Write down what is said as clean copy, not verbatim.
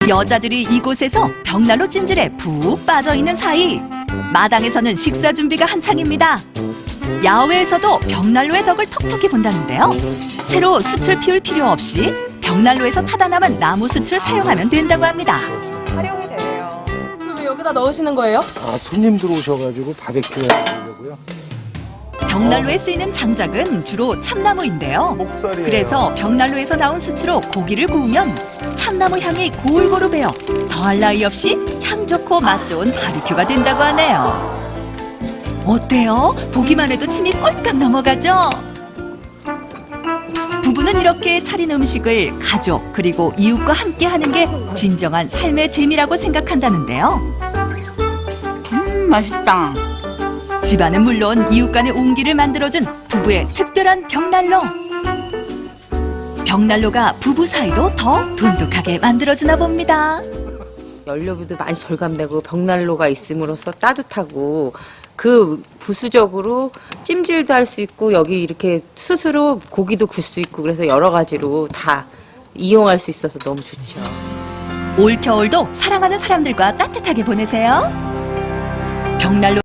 여자들이 이곳에서 벽난로 찜질에 푹 빠져있는 사이 마당에서는 식사 준비가 한창입니다. 야외에서도 벽난로의 덕을 톡톡히 본다는데요. 새로 숯을 피울 필요 없이 벽난로에서 타다 남은 나무 숯을 사용하면 된다고 합니다. 활용이 되네요. 그럼 왜 여기다 넣으시는 거예요? 아, 손님들 오셔가지고 바베큐 해드리려고요. 벽난로에 쓰이는 장작은 주로 참나무인데요. 목살이에요. 그래서 벽난로에서 나온 숯으로 고기를 구우면 참나무 향이 골고루 배어 더할 나위 없이 향 좋고 맛 좋은 바비큐가 된다고 하네요. 어때요? 보기만 해도 침이 꼴깍 넘어가죠? 부부는 이렇게 차린 음식을 가족 그리고 이웃과 함께 하는 게 진정한 삶의 재미라고 생각한다는데요. 맛있다. 집안은 물론 이웃 간의 온기를 만들어준 부부의 특별한 벽난로. 벽난로가 부부 사이도 더 돈독하게 만들어주나 봅니다. 연료비도 많이 절감되고 벽난로가 있음으로써 따뜻하고 그 부수적으로 찜질도 할 수 있고 여기 이렇게 스스로 고기도 굽을 수 있고 그래서 여러 가지로 다 이용할 수 있어서 너무 좋죠. 올 겨울도 사랑하는 사람들과 따뜻하게 보내세요. 벽난로